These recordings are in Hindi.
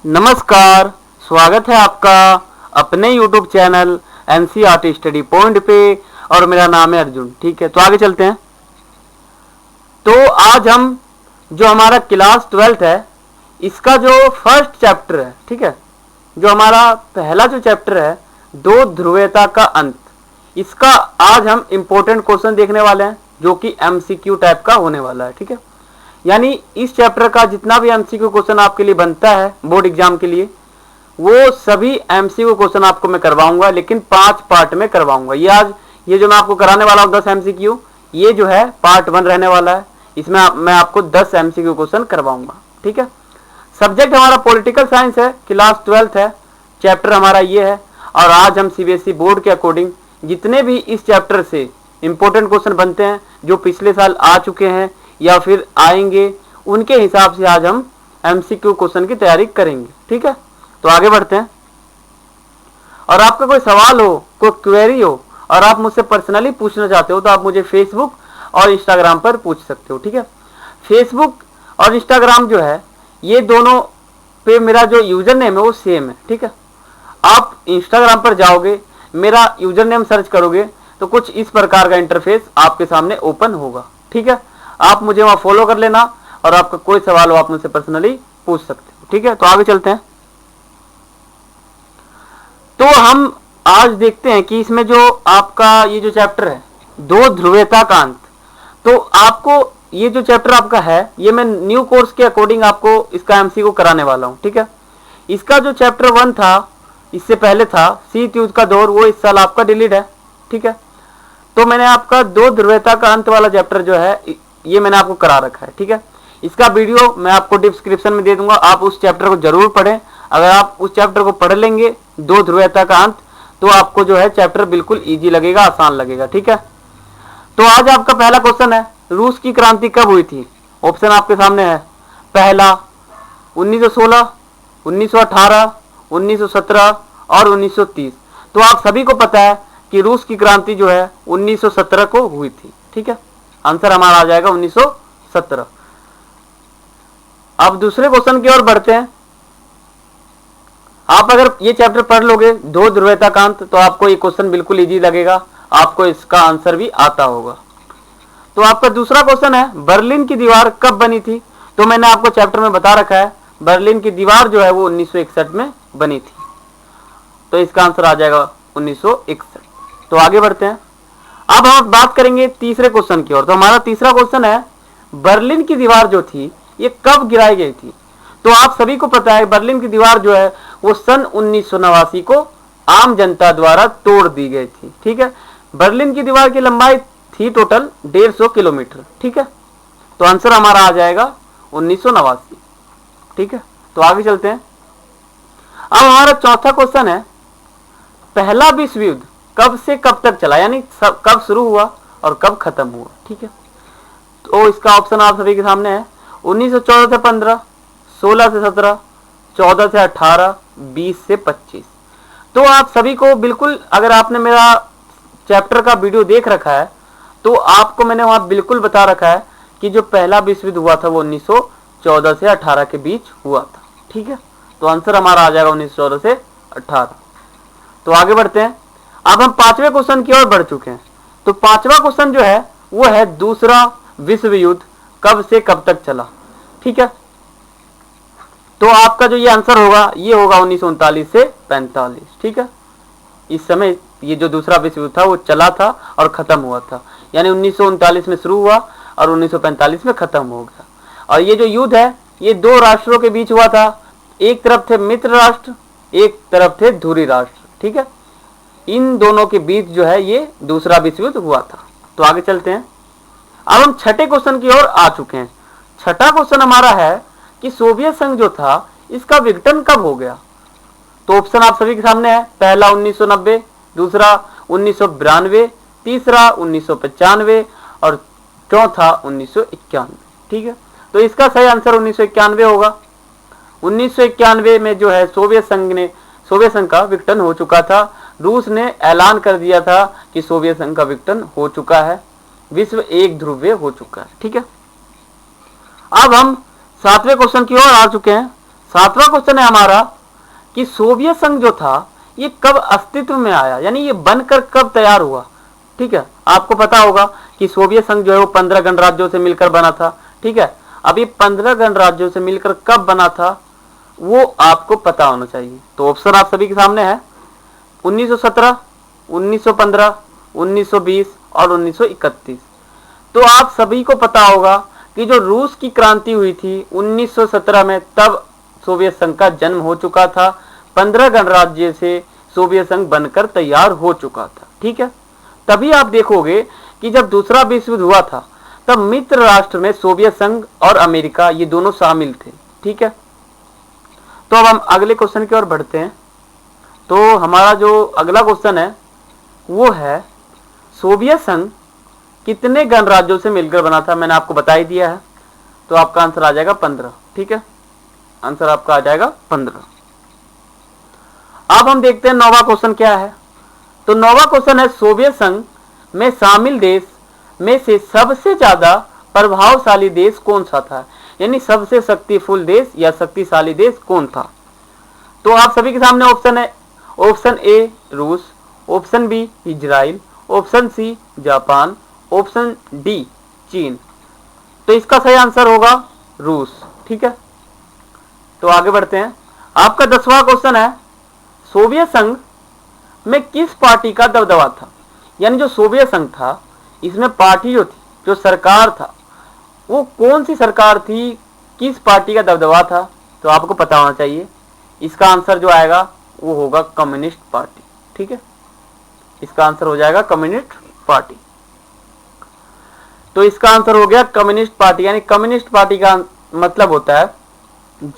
नमस्कार, स्वागत है आपका अपने YouTube channel NCERT study point पे और मेरा नाम है अर्जुन। ठीक है, तो आगे चलते हैं। तो आज हम जो हमारा क्लास 12th है इसका जो फर्स्ट चैप्टर है, ठीक है, जो हमारा पहला जो चैप्टर है दो ध्रुवीयता का अंत, इसका आज हम इम्पोर्टेंट क्वेश्चन देखने वाले हैं जो कि MCQ टाइप का होने वाला है। ठीक है, यानी इस चैप्टर का जितना भी MCQ क्वेश्चन आपके लिए बनता है बोर्ड एग्जाम के लिए वो सभी MCQ क्वेश्चन आपको मैं करवाऊंगा, लेकिन 5 पार्ट में करवाऊंगा। ये जो मैं आपको कराने वाला हूँ 10 MCQ, ये जो है पार्ट 1 रहने वाला है। इसमें मैं आपको 10 MCQ क्वेश्चन करवाऊंगा। ठीक है, सब्जेक्ट हमारा पॉलिटिकल साइंस है, क्लास 12th है, चैप्टर हमारा ये है। और आज हम CBSE बोर्ड के अकॉर्डिंग जितने भी इस चैप्टर से इंपॉर्टेंट क्वेश्चन बनते हैं जो पिछले साल आ चुके हैं या फिर आएंगे, उनके हिसाब से आज हम MCQ क्वेश्चन की तैयारी करेंगे। ठीक है, तो आगे बढ़ते हैं। और आपका कोई सवाल हो, कोई क्वेरी हो और आप मुझसे पर्सनली पूछना चाहते हो तो आप मुझे फेसबुक और इंस्टाग्राम पर पूछ सकते हो। ठीक है, फेसबुक और इंस्टाग्राम जो है ये दोनों पे मेरा जो यूजर नेम है वो सेम है। ठीक है, आप इंस्टाग्राम पर जाओगे, मेरा यूजर नेम सर्च करोगे तो कुछ इस प्रकार का इंटरफेस आपके सामने ओपन होगा। ठीक है, आप मुझे वहां फॉलो कर लेना और आपका कोई सवाल हो आप मुझसे पर्सनली पूछ सकते हो। ठीक है, तो आगे चलते हैं। तो हम आज देखते हैं कि इसमें जो आपका ये जो चैप्टर है दो ध्रुवीयता का अंत, तो आपको ये जो चैप्टर आपका है ये मैं न्यू कोर्स के अकॉर्डिंग आपको इसका MCQ कराने वाला हूं। ठीक है, इसका जो चैप्टर 1 था, इससे पहले था शीत युद्ध का दौर, वो इस साल आपका डिलीट है। ठीक है, तो मैंने आपका दो ध्रुवीयता का अंत वाला चैप्टर जो है ये मैंने आपको करा रखा है। ठीक है, इसका वीडियो मैं आपको डिस्क्रिप्शन में दे दूंगा, आप उस चैप्टर को जरूर पढ़ें। अगर आप उस चैप्टर को पढ़ लेंगे दो ध्रुवीयता का अंत, तो आपको जो है चैप्टर बिल्कुल इजी लगेगा, आसान लगेगा। ठीक है, तो आज आपका पहला क्वेश्चन है रूस की क्रांति कब हुई थी। ऑप्शन आपके सामने है, पहला 1916, 1918, 1917 और 1930। तो आप सभी को पता है कि रूस की क्रांति जो है 1917 को हुई थी। ठीक है, आंसर हमारा आ जाएगा 1917। अब दूसरे क्वेश्चन की ओर बढ़ते हैं। आप अगर ये चैप्टर पढ़ लोगे दो ध्रुवीयता का अंत, तो आपको ये क्वेश्चन बिल्कुल इजी लगेगा, आपको इसका आंसर भी आता होगा। तो आपका दूसरा क्वेश्चन है बर्लिन की दीवार कब बनी थी। तो मैंने आपको चैप्टर में बता रखा है बर्लिन की दीवार जो है वो 1961 में बनी थी, तो इसका आंसर आ जाएगा 1961। तो आगे बढ़ते हैं। अब हम बात करेंगे तीसरे क्वेश्चन की ओर। तो हमारा तीसरा क्वेश्चन है बर्लिन की दीवार जो थी ये कब गिराई गई थी। तो आप सभी को पता है बर्लिन की दीवार जो है वो सन 1989 को आम जनता द्वारा तोड़ दी गई थी। ठीक है, बर्लिन की दीवार की लंबाई थी टोटल 150 किलोमीटर। ठीक है, तो आंसर हमारा आ जाएगा 1989। ठीक है, तो आगे चलते हैं। अब हमारा चौथा क्वेश्चन है पहला विश्व युद्ध कब से कब तक चला, यानी कब शुरू हुआ और कब खत्म हुआ। ठीक है, तो इसका ऑप्शन आप सभी के सामने है 1914 से 15, 16 से 17, 14 से 18, 20 से 25। तो आप सभी को बिल्कुल, अगर आपने मेरा चैप्टर का वीडियो देख रखा है तो आपको मैंने वहां बिल्कुल बता रखा है कि जो पहला विश्व युद्ध हुआ था वो 1914 से 18 के बीच हुआ था। ठीक है, तो आंसर हमारा आ जाएगा 1914 से 18। तो आगे बढ़ते हैं। अब हम पांचवें क्वेश्चन की ओर बढ़ चुके हैं। तो पांचवा क्वेश्चन जो है वो है दूसरा विश्व युद्ध कब से कब तक चला। ठीक है, तो आपका जो ये आंसर होगा ये होगा 1939 से 45। ठीक है, इस समय ये जो दूसरा विश्व युद्ध था वो चला था और खत्म हुआ था, यानी 1939 में शुरू हुआ और 1945 में खत्म हो गया। और ये जो युद्ध है ये दो राष्ट्रों के बीच हुआ था, एक तरफ थे मित्र राष्ट्र, एक तरफ थे धुरी राष्ट्र। ठीक है, इन दोनों के बीच जो है ये दूसरा विश्व युद्ध हुआ था। तो आगे चलते हैं। अब हम छठे क्वेश्चन की ओर आ चुके हैं। छठा क्वेश्चन हमारा है कि सोवियत संघ जो था इसका विघटन कब हो गया। तो ऑप्शन आप सभी के सामने है, पहला 1990, दूसरा 1992, तीसरा 1995 और चौथा 1991। ठीक है, तो इसका सही आंसर 1991 होगा। 1991 में जो है सोवियत संघ का विघटन हो चुका था। रूस ने ऐलान कर दिया था कि सोवियत संघ का विघटन हो चुका है, विश्व एक ध्रुवीय हो चुका है। ठीक है, अब हम सातवें क्वेश्चन की ओर आ चुके हैं। 7वां क्वेश्चन है हमारा कि सोवियत संघ जो था ये कब अस्तित्व में आया, यानी ये बनकर कब तैयार हुआ। ठीक है, आपको पता होगा कि सोवियत संघ जो है वो 15 गणराज्यों से मिलकर बना था। ठीक है, अब ये 15 गणराज्यों से मिलकर कब बना था वो आपको पता होना चाहिए। तो ऑप्शन आप सभी के सामने है, 1917, 1915, 1920 और 1931। तो आप सभी को पता होगा कि जो रूस की क्रांति हुई थी 1917 में, तब सोवियत संघ का जन्म हो चुका था। 15 गणराज्य से सोवियत संघ बनकर तैयार हो चुका था। ठीक है, तभी आप देखोगे कि जब दूसरा विश्व युद्ध हुआ था तब मित्र राष्ट्र में सोवियत संघ और अमेरिका ये दोनों शामिल थे। ठीक है, तो अब हम अगले क्वेश्चन की ओर बढ़ते हैं। तो हमारा जो अगला क्वेश्चन है वो है सोवियत संघ कितने गणराज्यों से मिलकर बना था। मैंने आपको बता ही दिया है, तो आपका आंसर आ जाएगा 15। ठीक है, आंसर आपका आ जाएगा 15। अब हम देखते हैं 9वां क्वेश्चन क्या है। तो 9वां क्वेश्चन है सोवियत संघ में शामिल देश में से सबसे ज्यादा प्रभावशाली देश कौन सा था, यानी सबसे शक्तिफुल देश या शक्तिशाली देश कौन था। तो आप सभी के सामने ऑप्शन है, ऑप्शन ए रूस, option B Israel, option C Japan, option D चीन। तो इसका सही आंसर होगा रूस। ठीक है, तो आगे बढ़ते हैं। आपका 10वां क्वेश्चन है सोवियत संघ में किस पार्टी का दबदबा था, यानी जो सोवियत संघ था इसमें पार्टी जो थी, जो सरकार था, वो कौन सी सरकार थी, किस पार्टी का दबदबा था। तो आपको पता होना चाहिए। इसका आंसर जो आएगा वो होगा कम्युनिस्ट पार्टी। ठीक है, इसका आंसर हो जाएगा कम्युनिस्ट पार्टी। तो इसका आंसर हो गया कम्युनिस्ट पार्टी, यानी कम्युनिस्ट पार्टी का मतलब होता है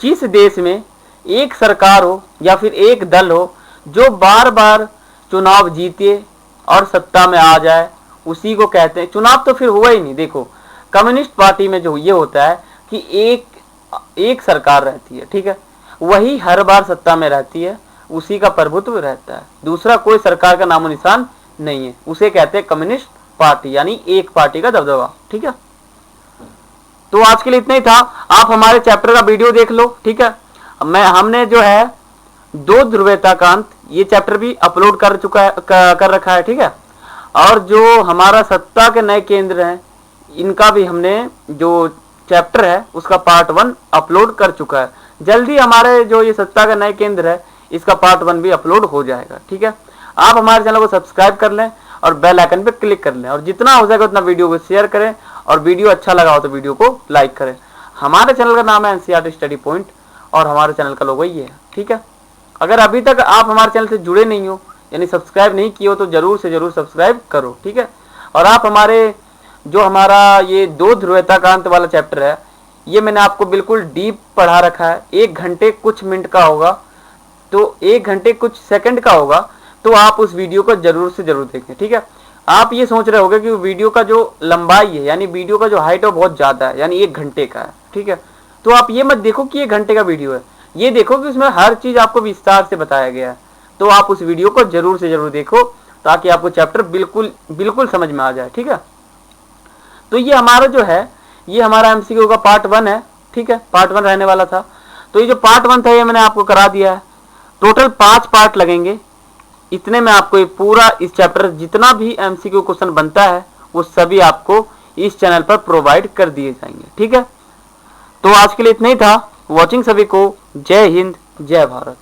जिस देश में एक सरकार हो या फिर एक दल हो जो बार बार चुनाव जीते और सत्ता में आ जाए, उसी को कहते हैं। चुनाव तो फिर हुआ ही नहीं। देखो कम्युनिस्ट पार्टी में जो ये होता है कि एक सरकार रहती है। ठीक है, वही हर बार सत्ता में रहती है, उसी का प्रभुत्व रहता है, दूसरा कोई सरकार का नामो निशान नहीं है, उसे कहते हैं कम्युनिस्ट पार्टी, यानी एक पार्टी का दबदबा। ठीक है, तो आज के लिए इतना ही था। आप हमारे चैप्टर का वीडियो देख लो। ठीक है, हमने जो है 2 ध्रुवीयता का अंत ये चैप्टर भी अपलोड कर चुका है, कर रखा है। ठीक है, और जो हमारा सत्ता के नए केंद्र हैं इनका भी हमने जो चैप्टर है उसका पार्ट 1 अपलोड कर चुका है। जल्दी हमारे जो ये सत्ता का नए केंद्र है इसका पार्ट 1 भी अपलोड हो जाएगा। ठीक है, आप हमारे चैनल को सब्सक्राइब कर लें और बेल आइकन पे क्लिक कर लें, और जितना हो सके उतना वीडियो को शेयर करें, और वीडियो अच्छा लगा हो तो वीडियो को लाइक करें। हमारे चैनल का नाम है एनसीईआरटी स्टडी पॉइंट और हमारे चैनल का लोगो ये है। ठीक है, अगर अभी तक आप हमारे चैनल से जुड़े नहीं हो, यानी सब्सक्राइब नहीं किए हो, तो जरूर से जरूर सब्सक्राइब करो। ठीक है, और आप हमारा ये 2 ध्रुवीयता का अंत वाला चैप्टर है, ये मैंने आपको बिल्कुल डीप पढ़ा रखा है। 1 घंटे कुछ मिनट का होगा, तो 1 घंटे कुछ सेकंड का होगा, तो आप उस वीडियो को जरूर से जरूर देखें। ठीक है, आप ये सोच रहे होंगे कि वीडियो का जो लंबाई है, यानी वीडियो का जो हाइट है बहुत ज्यादा है, यानी 1 घंटे का है। ठीक है, तो आप ये मत देखो कि 1 घंटे का वीडियो है, ये देखो कि उसमें हर चीज आपको विस्तार से बताया गया है। तो आप उस वीडियो को जरूर से जरूर देखो ताकि आपको चैप्टर बिल्कुल समझ में आ जाए। ठीक है, तो ये हमारा जो है ये हमारा एमसीक्यू का पार्ट 1 है। ठीक है, पार्ट 1 रहने वाला था, तो ये जो पार्ट 1 था ये मैंने आपको करा दिया है। टोटल 5 पार्ट लगेंगे, इतने में आपको ये पूरा इस चैप्टर जितना भी एमसीक्यू क्वेश्चन बनता है वो सभी आपको इस चैनल पर प्रोवाइड कर दिए जाएंगे। ठीक है, तो आज के लिए इतना ही था। वॉचिंग सभी को जय हिंद, जय भारत।